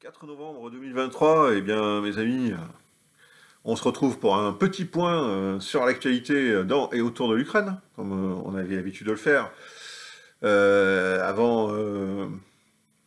4 novembre 2023, eh bien, mes amis, on se retrouve pour un petit point sur l'actualité dans et autour de l'Ukraine, comme on avait l'habitude de le faire, avant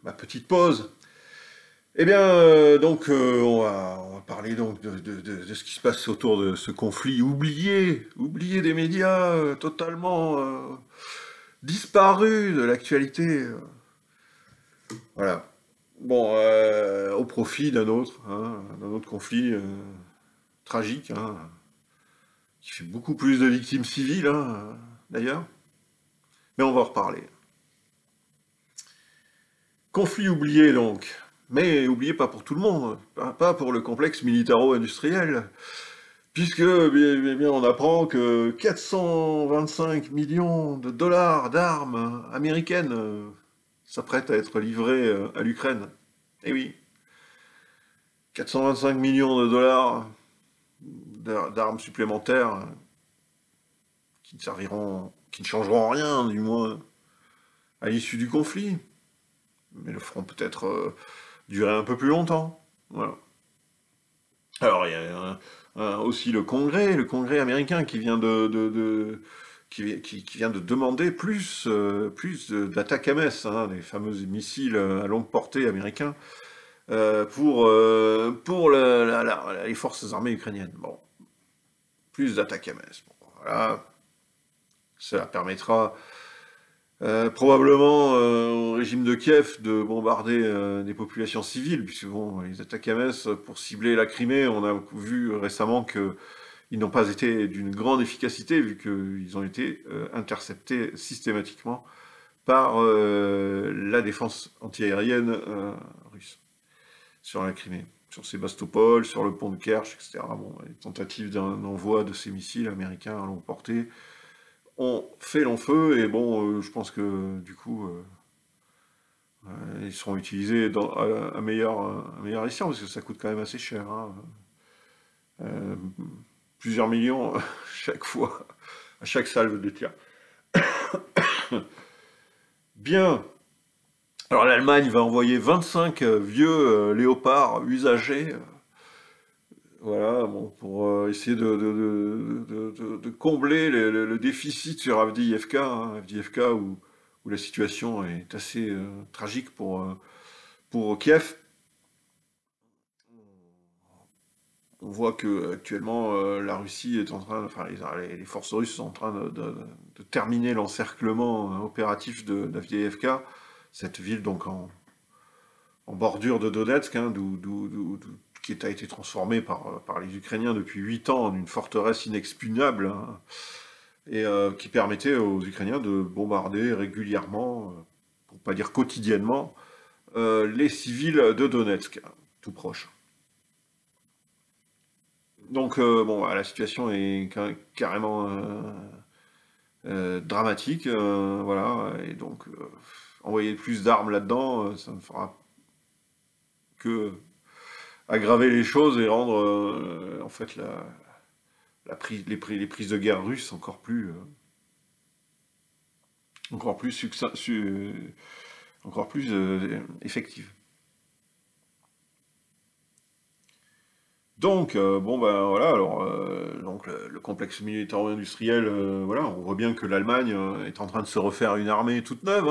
ma petite pause. Eh bien, on va parler donc de ce qui se passe autour de ce conflit oublié des médias, totalement disparu de l'actualité. Voilà. Bon, au profit d'un autre conflit tragique, qui fait beaucoup plus de victimes civiles, d'ailleurs. Mais on va en reparler. Conflit oublié donc, mais oublié pas pour tout le monde, pas pour le complexe militaro-industriel, puisque bien, on apprend que 425 millions de dollars d'armes américaines s'apprêtent à être livrées à l'Ukraine. Eh oui, 425 millions de dollars d'armes supplémentaires qui ne serviront, qui ne changeront rien, du moins, à l'issue du conflit, mais le feront peut-être durer un peu plus longtemps. Voilà. Alors, il y a aussi le Congrès américain qui vient qui vient de demander plus d'attaques MS, les fameux missiles à longue portée américains, pour les forces armées ukrainiennes. Bon, plus d'attaques MS. Bon, voilà. Cela permettra probablement au régime de Kiev de bombarder des populations civiles, puisque bon, les attaques MS pour cibler la Crimée, on a vu récemment qu'ils n'ont pas été d'une grande efficacité, vu qu'ils ont été interceptés systématiquement par la défense antiaérienne russe sur la Crimée, sur Sébastopol, sur le pont de Kerch, etc. Bon, les tentatives d'un envoi de ces missiles américains à longue portée ont fait long feu, et bon, je pense que du coup, ils seront utilisés à meilleur escient, parce que ça coûte quand même assez cher. Euh, Plusieurs millions chaque fois, à chaque salve de tir. Bien. Alors l'Allemagne va envoyer 25 vieux léopards usagés, voilà, bon, pour essayer de combler le déficit sur Avdiivka, Avdiivka où la situation est assez tragique pour Kiev. On voit que actuellement la Russie est en train, enfin les forces russes sont en train de terminer l'encerclement opératif d'Avdiivka, cette ville donc en bordure de Donetsk, qui a été transformée par les Ukrainiens depuis 8 ans en une forteresse inexpugnable, et qui permettait aux Ukrainiens de bombarder régulièrement, pour pas dire quotidiennement, les civils de Donetsk, tout proche. Donc, bon, la situation est carrément dramatique, voilà, et donc envoyer plus d'armes là-dedans, ça ne fera que aggraver les choses et rendre en fait les prises de guerre russes encore plus effectives. Donc, bon ben voilà, alors donc le complexe militaro-industriel, voilà, on voit bien que l'Allemagne est en train de se refaire une armée toute neuve.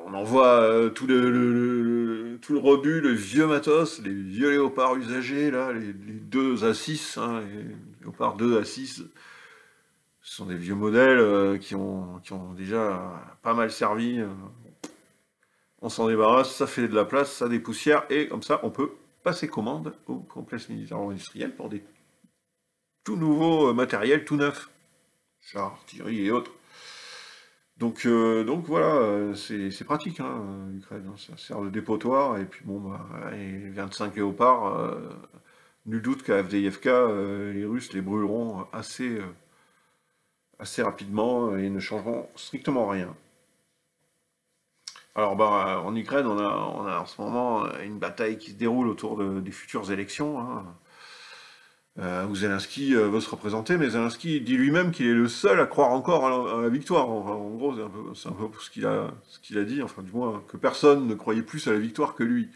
On envoie tout le rebut, le vieux matos, les vieux léopards usagés, là, les 2 A6, les léopards 2 A6. Ce sont des vieux modèles qui ont déjà pas mal servi. On s'en débarrasse, ça fait de la place, ça dépoussière, et comme ça, on peut passer commande au complexe militaro-industriel pour des tout nouveaux matériels, tout neufs. Chars, artillerie et autres. Donc voilà, c'est pratique, l'Ukraine, ça sert de dépotoir, et puis bon, bah, les 25 léopards, nul doute qu'à Avdiivka, les Russes les brûleront assez rapidement et ne changeront strictement rien. Alors bah, en Ukraine, on a en ce moment une bataille qui se déroule autour des futures élections, où Zelensky veut se représenter, mais Zelensky dit lui-même qu'il est le seul à croire encore à la victoire. En gros, c'est un peu ce qu'il a dit, enfin du moins, que personne ne croyait plus à la victoire que lui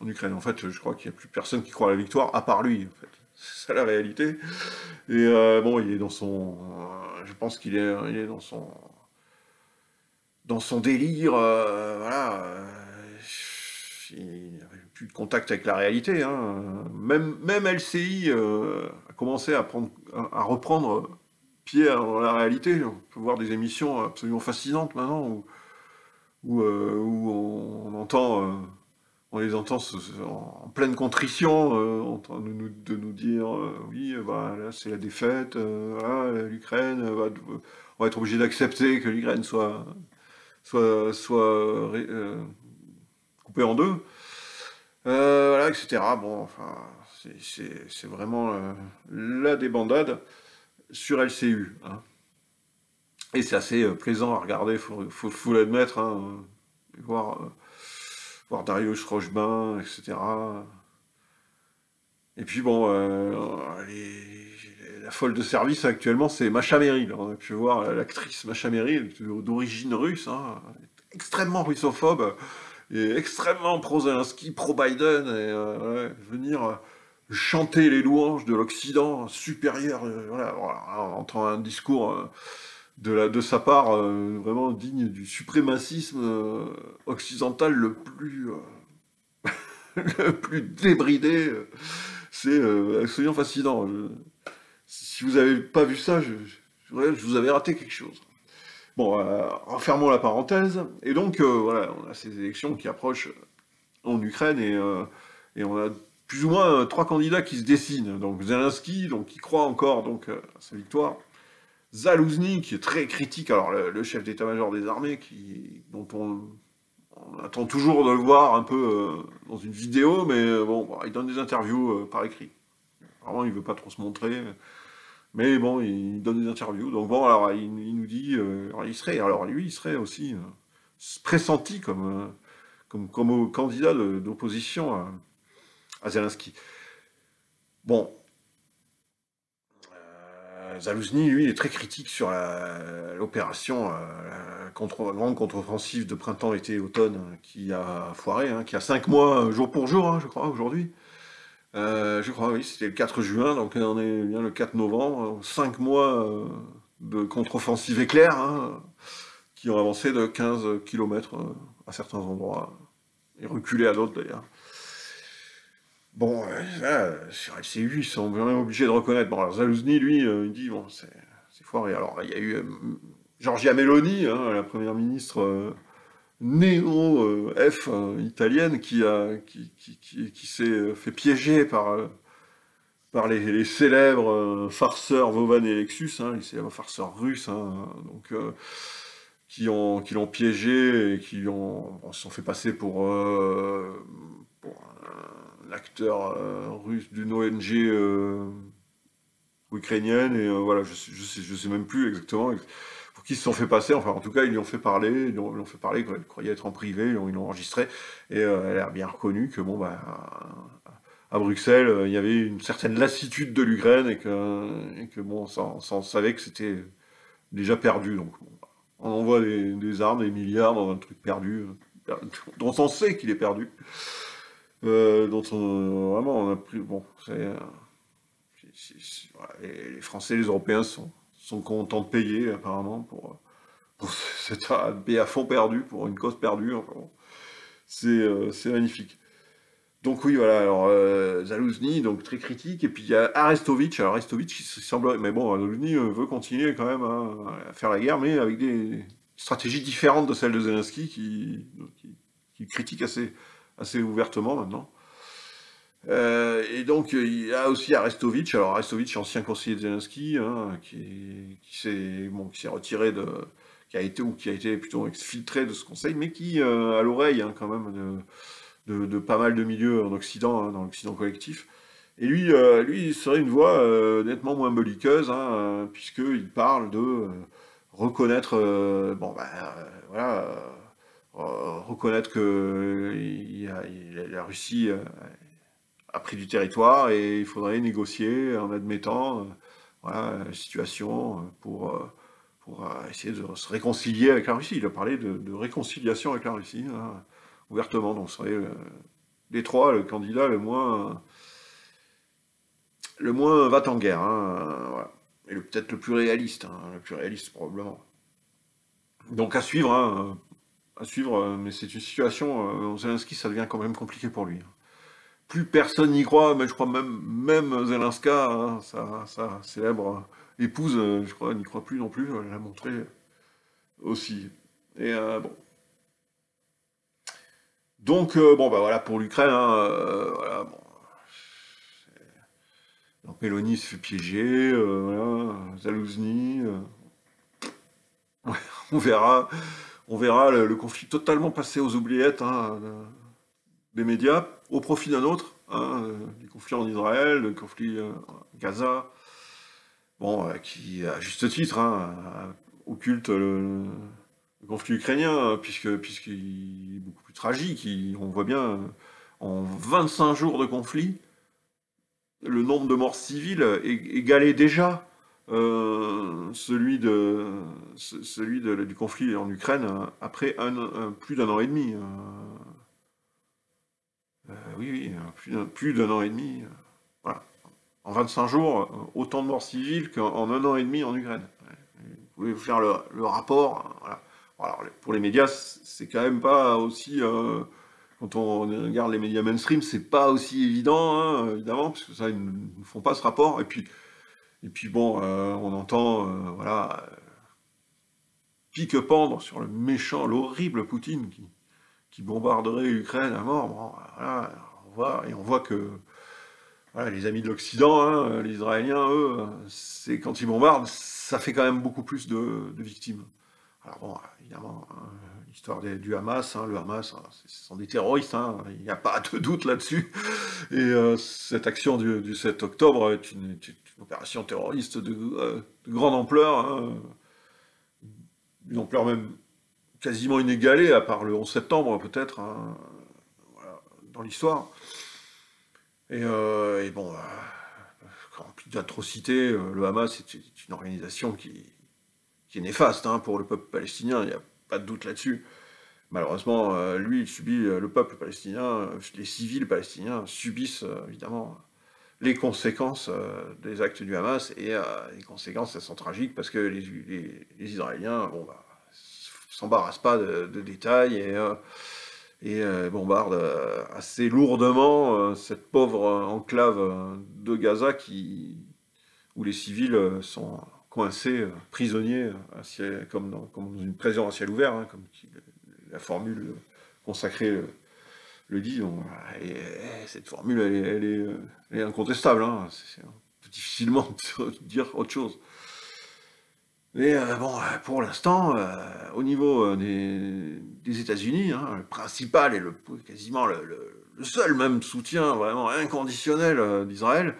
en Ukraine. En fait, je crois qu'il n'y a plus personne qui croit à la victoire à part lui, en fait. C'est ça la réalité. Et bon, il est dans son... je pense il est dans son délire, voilà. Il n'avait plus de contact avec la réalité, hein. Même LCI a commencé à reprendre pied dans la réalité. On peut voir des émissions absolument fascinantes maintenant où on les entend en pleine contrition, en train de nous dire oui, bah, là c'est la défaite, voilà, l'Ukraine, on va être obligé d'accepter que l'Ukraine soit coupée en deux. Voilà, etc. Bon, enfin, c'est vraiment la débandade sur LCU, hein. Et c'est assez plaisant à regarder, faut l'admettre, hein, voir, voir Dariusz Rojbin, etc. Et puis bon, la folle de service actuellement, c'est Masha Merrill. On a pu voir l'actrice Masha Merrill, d'origine russe, hein, extrêmement russophobe, et extrêmement pro-Zelensky, pro-Biden, et ouais, venir chanter les louanges de l'Occident supérieur, voilà, on entend un discours de sa part vraiment digne du suprémacisme occidental le plus débridé. C'est absolument fascinant. Si vous n'avez pas vu ça, je vous avais raté quelque chose. Bon, refermons la parenthèse. Et donc, voilà, on a ces élections qui approchent en Ukraine et on a plus ou moins trois candidats qui se dessinent. Donc Zelensky, donc, qui croit encore donc, à sa victoire. Zalouzny, qui est très critique, alors le chef d'état-major des armées, dont on attend toujours de le voir un peu dans une vidéo, mais bon, il donne des interviews par écrit. Vraiment, il veut pas trop se montrer, mais bon, il donne des interviews. Donc bon, alors il nous dit, lui, il serait aussi pressenti comme candidat d'opposition à Zelensky. Bon, Zalouzny, lui, est très critique sur l'opération, la grande contre-offensive de printemps-été-automne qui a foiré, hein, qui a 5 mois jour pour jour, hein, je crois, aujourd'hui. Je crois, oui, c'était le 4 juin, donc on est bien le 4 novembre. 5 mois de contre-offensive éclair, hein, qui ont avancé de 15 km à certains endroits, et reculé à d'autres d'ailleurs. Bon, là, sur LCU, ils sont vraiment obligés de reconnaître. Bon, alors Zalouzny, lui, il dit, bon, c'est foiré. Alors, il y a eu Giorgia Meloni, hein, la première ministre néo-F italienne, qui s'est fait piéger par les célèbres farceurs Vovan et Lexus, hein, les célèbres farceurs russes, hein, donc, qui l'ont piégé et se sont fait passer pour un acteur russe d'une ONG ukrainienne, et voilà, je sais même plus exactement pour qui ils se sont fait passer, enfin en tout cas ils lui ont fait parler, ils lui ont fait parler, quoi. Ils croyaient être en privé, ils l'ont enregistré, et elle a bien reconnu que bon, bah, à Bruxelles, il y avait une certaine lassitude de l'Ukraine, et que bon, on savait que c'était déjà perdu, donc bon, on envoie des armes, des milliards dans un truc perdu, dont on sait qu'il est perdu. Dont vraiment on a pris. Bon, voilà, les Français et les Européens sont contents de payer apparemment pour cet AB à fond perdu, pour une cause perdue. Enfin, bon, c'est magnifique. Donc oui, voilà, alors Zalouzny, donc très critique, et puis il y a Arestovitch. Alors Arestovitch, il semble, mais bon, Zalouzny veut continuer quand même à faire la guerre, mais avec des stratégies différentes de celles de Zelensky, qui critique assez ouvertement maintenant. Et donc il y a aussi Arestovitch. Alors Arestovitch, ancien conseiller de Zelensky, hein, qui s'est retiré qui a été plutôt exfiltré de ce conseil, mais qui a l'oreille, hein, quand même de pas mal de milieux en Occident, hein, dans l'Occident collectif. Et lui, il serait une voix nettement moins belliqueuse, hein, puisqu'il parle de reconnaître, bon, bah, voilà, reconnaître que la Russie a pris du territoire et il faudrait négocier en admettant voilà, la situation pour essayer de se réconcilier avec la Russie. Il a parlé de réconciliation avec la Russie, hein, ouvertement. Donc, ce serait des trois le candidat le moins va-t-en-guerre. Hein, voilà. Et peut-être le plus réaliste probablement. Donc à suivre, mais c'est une situation, Zelensky, ça devient quand même compliqué pour lui. Plus personne n'y croit, mais je crois même Zelenska, hein, sa célèbre épouse, je crois, n'y croit plus non plus, elle l'a montré aussi. Et bon. Donc, bon, bah voilà, pour l'Ukraine, hein, voilà, bon. Donc Mélanie se fait piéger, voilà, Zalouzny, ouais, on verra le conflit totalement passé aux oubliettes, hein, des médias, au profit d'un autre, hein, du conflit en Israël, du conflit Gaza, bon, qui, à juste titre, hein, occulte le conflit ukrainien, puisqu'il est beaucoup plus tragique. On voit bien, en 25 jours de conflit, le nombre de morts civiles égalait déjà du conflit en Ukraine après plus d'un an et demi. Oui, plus d'un an et demi. Voilà. En 25 jours, autant de morts civiles qu'en un an et demi en Ukraine. Vous pouvez faire le rapport. Voilà. Alors, pour les médias, c'est quand même pas aussi... quand on regarde les médias mainstream, c'est pas aussi évident, hein, évidemment, parce que ça, ils ne font pas ce rapport. Et puis bon, on entend, voilà, pique-pendre sur le méchant, l'horrible Poutine qui bombarderait l'Ukraine à mort. Bon, voilà, on voit que voilà, les amis de l'Occident, hein, les Israéliens, eux, c'est quand ils bombardent, ça fait quand même beaucoup plus de victimes. Alors bon, évidemment, hein, l'histoire du Hamas, hein, le Hamas, hein, ce sont des terroristes, hein, il n'y a pas de doute là-dessus. Et cette action du 7 octobre est une opération terroriste de grande ampleur, hein, d'une ampleur même quasiment inégalée, à part le 11 septembre peut-être, hein, voilà, dans l'histoire. Et bon, rempli d'atrocités, le Hamas est une organisation qui est néfaste, hein, pour le peuple palestinien, il n'y a pas de doute là-dessus. Malheureusement, lui, il subit, le peuple palestinien, les civils palestiniens subissent évidemment les conséquences des actes du Hamas, et les conséquences, elles sont tragiques parce que les Israéliens, bon, bah, s'embarrassent pas de détails et bombardent assez lourdement cette pauvre enclave de Gaza où les civils sont coincés, prisonniers, comme dans une prison à ciel ouvert, hein, comme la formule consacrée le dit. Donc, et cette formule, elle est incontestable. Hein, c'est un peu difficilement de dire autre chose. Mais bon, pour l'instant, au niveau des États-Unis, hein, le principal et quasiment le seul même soutien vraiment inconditionnel d'Israël,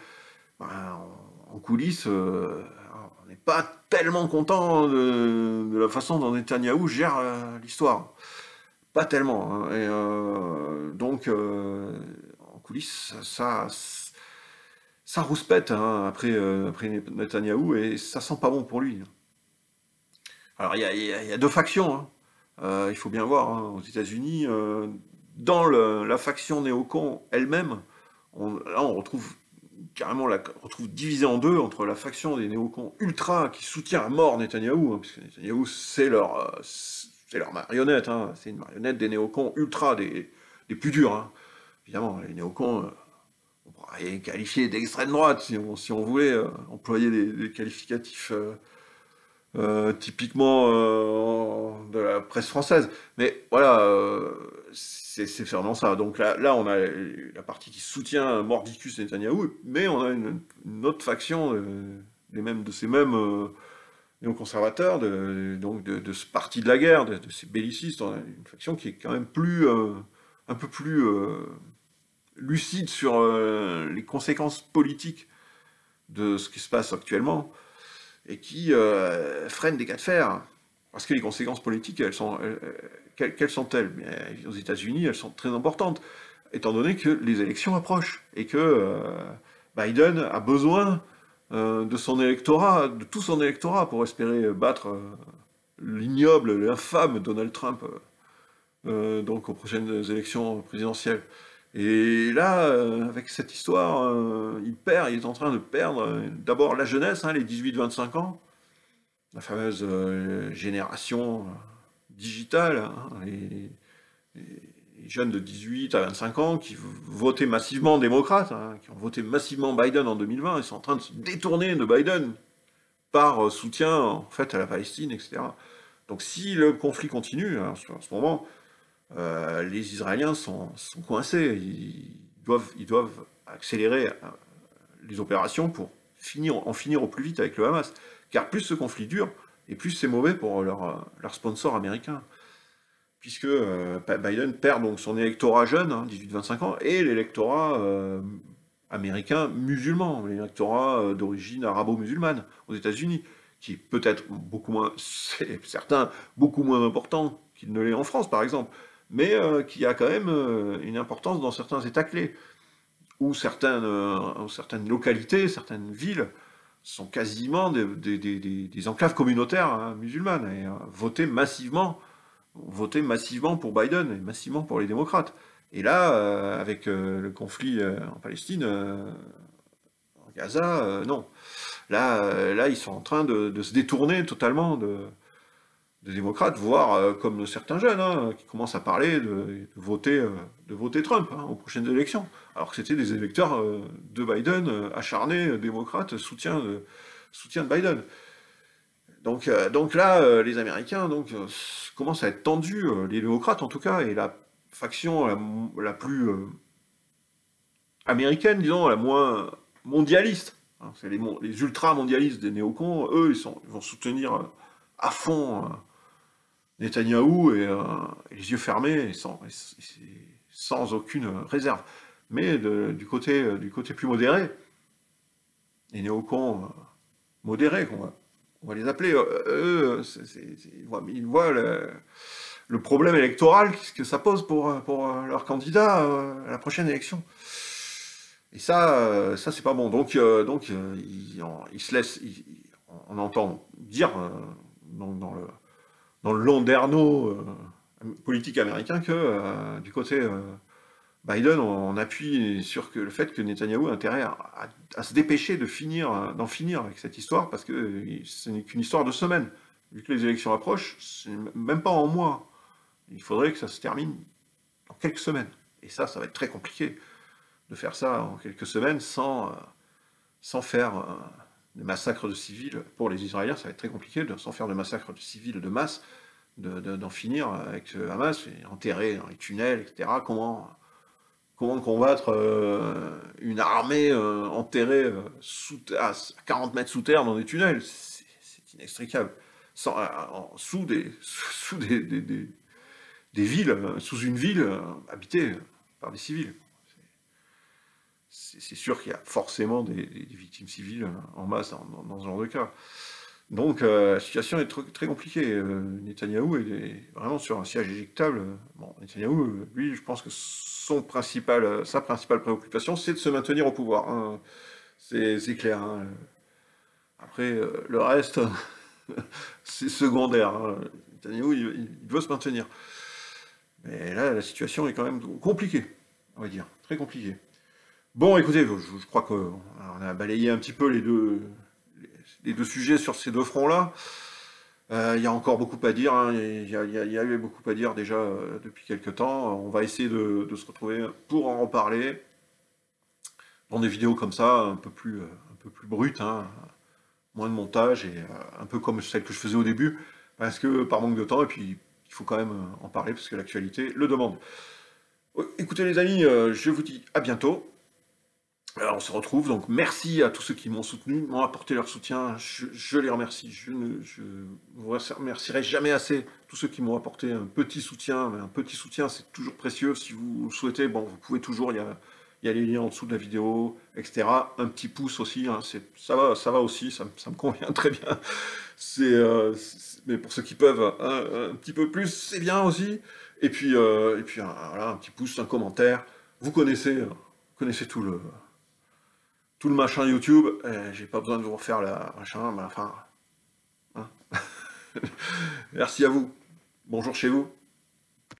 ben, en coulisses, on n'est pas tellement content de la façon dont Netanyahou gère l'histoire. Pas tellement. Hein. Et donc, en coulisses, ça rouspète, hein, après Netanyahou, et ça sent pas bon pour lui. Alors, il y a deux factions, hein. Il faut bien voir, hein, aux États-Unis, dans la faction néocon elle-même, là on retrouve carrément on retrouve divisé en deux entre la faction des néocons ultra qui soutient à mort Netanyahou, hein, puisque Netanyahou c'est leur marionnette, hein, c'est une marionnette des néocons ultra, des plus durs. Hein. Évidemment, les néocons, on pourrait les qualifier d'extrême droite si on voulait employer des qualificatifs typiquement de la presse française. Mais voilà, c'est vraiment ça. Donc là, on a la partie qui soutient Mordicus et Netanyahou, mais on a une autre faction de ces mêmes néoconservateurs, donc de ce parti de la guerre, de ces bellicistes. On a une faction qui est quand même un peu plus lucide sur les conséquences politiques de ce qui se passe actuellement, et qui freinent des cas de fer. Parce que les conséquences politiques, quelles sont-elles? Aux États-Unis, elles sont très importantes. étant donné que les élections approchent, et que Biden a besoin de son électorat, de tout son électorat, pour espérer battre l'ignoble, l'infâme Donald Trump, donc aux prochaines élections présidentielles. Et là, avec cette histoire, il est en train de perdre d'abord la jeunesse, hein, les 18-25 ans, la fameuse génération digitale, hein, les jeunes de 18 à 25 ans qui votaient massivement démocrate, hein, qui ont voté massivement Biden en 2020, ils sont en train de se détourner de Biden par soutien en fait à la Palestine, etc. Donc si le conflit continue, hein, en ce moment, les Israéliens sont coincés, ils doivent accélérer les opérations pour en finir au plus vite avec le Hamas. Car plus ce conflit dure, et plus c'est mauvais pour leur sponsor américain. Puisque Biden perd donc son électorat jeune, hein, 18-25 ans, et l'électorat américain musulman, l'électorat d'origine arabo-musulmane aux États-Unis, qui est peut-être beaucoup moins, c'est certain, beaucoup moins important qu'il ne l'est en France, par exemple, mais qui a quand même une importance dans certains États clés, où certaines localités, certaines villes sont quasiment des enclaves communautaires, hein, musulmanes, et voter massivement pour Biden, et massivement pour les démocrates. Et là, avec le conflit en Palestine, en Gaza, non. Là, ils sont en train de se détourner totalement des démocrates, voire comme certains jeunes, hein, qui commencent à parler de voter Trump, hein, aux prochaines élections. Alors que c'était des électeurs de Biden, acharnés, démocrates, soutien de Biden. Donc là, les Américains commencent à être tendus, les démocrates en tout cas, et la faction la plus américaine, disons, la moins mondialiste, hein, c'est les ultra-mondialistes des néocons, eux, ils vont soutenir à fond Netanyahou, et les yeux fermés, et sans aucune réserve. Mais du côté plus modéré, les néocons modérés, on va les appeler, eux, ils voient le problème électoral que ça pose pour leur candidat à la prochaine élection. Et ça c'est pas bon. Donc ils se laissent, on entend dire dans le landerneau politique américain que du côté Biden, on appuie sur le fait que Netanyahou a intérêt à se dépêcher d'en finir avec cette histoire, parce que ce n'est qu'une histoire de semaines. Vu que les élections approchent, c'est même pas en mois. Il faudrait que ça se termine en quelques semaines. Et ça va être très compliqué de faire ça en quelques semaines sans faire de massacres de civils. Pour les Israéliens, ça va être très compliqué sans faire de massacres de civils de masse, d'en finir avec Hamas, et enterrer dans les tunnels, etc. Comment combattre une armée enterrée à 40 mètres sous terre dans des tunnels? C'est inextricable. Sous des villes, sous une ville habitée par des civils. C'est sûr qu'il y a forcément des victimes civiles en masse dans ce genre de cas. Donc la situation est très compliquée. Netanyahou est vraiment sur un siège éjectable. Bon, Netanyahou, lui, je pense que sa principale préoccupation, c'est de se maintenir au pouvoir, hein. C'est clair, hein. Après, le reste, c'est secondaire, hein. Netanyahou, il veut se maintenir. Mais là, la situation est quand même compliquée, on va dire, très compliquée. Bon, écoutez, je crois qu'on a balayé un petit peu les deux sujets sur ces deux fronts-là. Il y a encore beaucoup à dire, hein. Il y a eu beaucoup à dire déjà depuis quelques temps. On va essayer de se retrouver pour en reparler dans des vidéos comme ça, un peu plus brutes, hein, moins de montage, et un peu comme celle que je faisais au début, parce que par manque de temps, et puis il faut quand même en parler parce que l'actualité le demande. Écoutez les amis, je vous dis à bientôt. Alors, on se retrouve, donc merci à tous ceux qui m'ont soutenu, m'ont apporté leur soutien, je les remercie, je vous remercierai jamais assez, tous ceux qui m'ont apporté un petit soutien, mais un petit soutien c'est toujours précieux, si vous le souhaitez, bon, vous pouvez toujours, il y a les liens en dessous de la vidéo, etc. Un petit pouce aussi, hein, ça va aussi, ça me convient très bien, mais pour ceux qui peuvent un petit peu plus, c'est bien aussi, et puis voilà, un petit pouce, un commentaire, Vous connaissez tout le machin YouTube, j'ai pas besoin de vous refaire la machin, mais enfin... hein. Merci à vous. Bonjour chez vous.